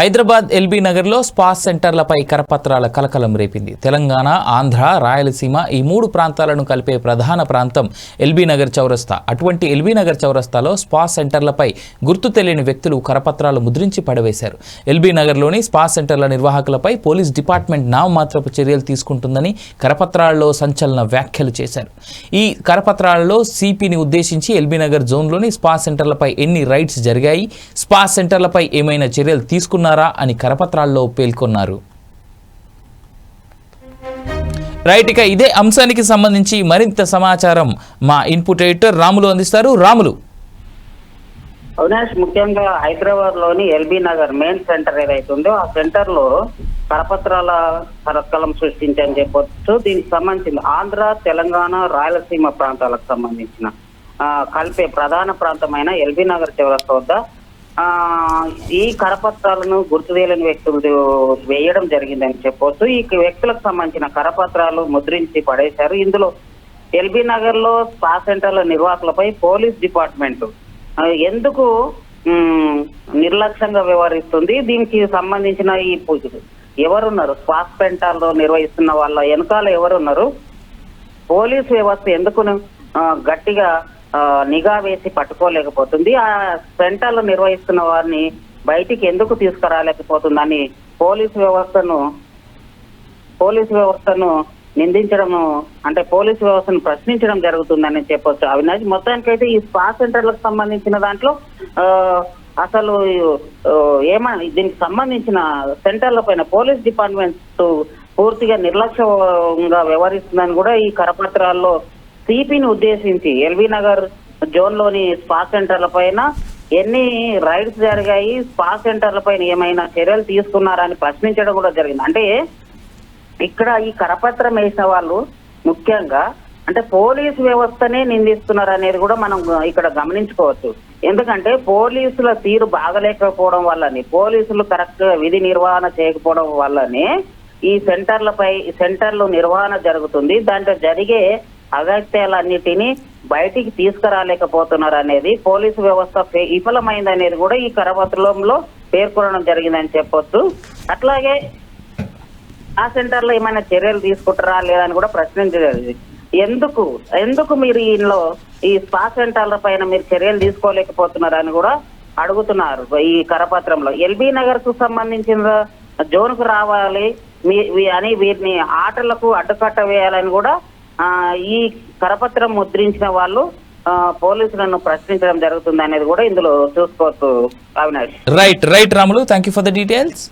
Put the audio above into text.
Hyderabad LB నగర్లో spa సెంటర్లపై కరపత్రాల కలకలం రేపింది. తెలంగాణ, ఆంధ్ర, రాయలసీమ ఈ మూడు ప్రాంతాలను కలిపే ప్రధాన ప్రాంతం ఎల్బీ నగర్ చౌరస్తా. అటువంటి ఎల్బీ నగర్ చౌరస్తాలో స్పా సెంటర్లపై గుర్తు తెలియని వ్యక్తులు కరపత్రాలు ముద్రించి పడవేశారు. ఎల్బీ నగర్లోని స్పా సెంటర్ల నిర్వాహకులపై పోలీస్ డిపార్ట్మెంట్ నామమాత్రపు చర్యలు తీసుకుంటుందని కరపత్రాల్లో సంచలన వ్యాఖ్యలు చేశారు. ఈ కరపత్రాలలో సిపిని ఉద్దేశించి ఎల్బీ నగర్ జోన్లోని స్పా సెంటర్లపై ఎన్ని రైడ్స్ జరిగాయి, స్పా సెంటర్లపై ఏమైనా చర్యలు తీసుకున్నారా అని కరపత్రాల్లో పేర్కొన్నారు. రైట్, ఇక ఇదే అంశానికి సంబంధించి మరింత సమాచారం మా ఇన్పుట్ ఎడిటర్ రాములు అందిస్తారు. రాములు. అవినాష్, ముఖ్యంగా హైదరాబాద్ లోని ఎల్బీ నగర్ మెయిన్ సెంటర్ ఏదైతే ఉందో ఆ సెంటర్ లో కరపత్రాల కలకలం సృష్టించని చెప్పొచ్చు. దీనికి సంబంధించిన ఆంధ్ర, తెలంగాణ, రాయలసీమ ప్రాంతాలకు సంబంధించిన కలిపే ప్రధాన ప్రాంతమైన ఎల్బీ నగర్ చౌరస్తా వద్ద ఈ కరపత్రాలను గుర్తు తెలియని వ్యక్తులు వేయడం జరిగిందని చెప్పొచ్చు. ఈ వ్యక్తులకు సంబంధించిన కరపత్రాలు ముద్రించి పడేశారు. ఇందులో ఎల్బీ నగర్ లో స్పా సెంటర్ల నిర్వాహకులపై పోలీస్ డిపార్ట్మెంట్ ఎందుకు నిర్లక్ష్యంగా వ్యవహరిస్తుంది, దీనికి సంబంధించిన ఈ ఎవరున్నారు, స్పా సెంటర్లో నిర్వహిస్తున్న వాళ్ళ వెనకాల ఎవరున్నారు, పోలీస్ వ్యవస్థ ఎందుకు గట్టిగా నిఘా వేసి పట్టుకోలేకపోతుంది, ఆ సెంటర్లు నిర్వహిస్తున్న వారిని బయటికి ఎందుకు తీసుకురాలేకపోతుందని పోలీసు వ్యవస్థను నిందించడం, అంటే పోలీసు వ్యవస్థను ప్రశ్నించడం జరుగుతుందని చెప్పొచ్చు. అవినాష్, మొత్తానికైతే ఈ స్పా సెంటర్లకు సంబంధించిన దాంట్లో అసలు దీనికి సంబంధించిన సెంటర్ల పైన పోలీస్ డిపార్ట్మెంట్ పూర్తిగా నిర్లక్ష్యంగా వ్యవహరిస్తుందని కూడా ఈ కరపత్రాల్లో సిపిని ఉద్దేశించి ఎల్బీ నగర్ జోన్ లోని స్పా సెంటర్ల పైన ఎన్ని రైడ్స్ జరిగాయి, స్పా సెంటర్ల పైన ఏమైనా చర్యలు తీసుకున్నారని ప్రశ్నించడం కూడా జరిగింది. అంటే ఇక్కడ ఈ కరపత్రం వేసిన వాళ్ళు ముఖ్యంగా అంటే పోలీసు వ్యవస్థనే నిందిస్తున్నారు అనేది కూడా మనం ఇక్కడ గమనించుకోవచ్చు. ఎందుకంటే పోలీసుల తీరు బాగలేకపోవడం వల్లనే, పోలీసులు కరెక్ట్ విధి నిర్వహణ చేయకపోవడం వల్లనే ఈ సెంటర్లు నిర్వహణ జరుగుతుంది. దాంట్లో జరిగే అగత్యాలన్నిటినీ బయటికి తీసుకురాలేకపోతున్నారు అనేది, పోలీసు వ్యవస్థ విఫలమైంది అనేది కూడా ఈ కరపత్రంలో పేర్కొనడం జరిగిందని చెప్పొచ్చు. అట్లాగే ఆ సెంటర్లో ఏమైనా చర్యలు తీసుకుంటారా లేదని కూడా ప్రశ్నించలేదు. ఎందుకు మీరు ఈ స్పా సెంటర్ల పైన మీరు చర్యలు తీసుకోలేకపోతున్నారని కూడా అడుగుతున్నారు. ఈ కరపత్రంలో ఎల్బీ నగర్ కు సంబంధించిన జోన్ కు రావాలి అని వీరిని ఆటలకు అడ్డుకట్ట వేయాలని కూడా ఈ కరపత్రం ముద్రించిన వాళ్ళు పోలీసులను ప్రశ్నించడం జరుగుతుంది అనేది కూడా ఇందులో చూసుకోవచ్చు. Avinash. Right Ramulu, thank you for the details.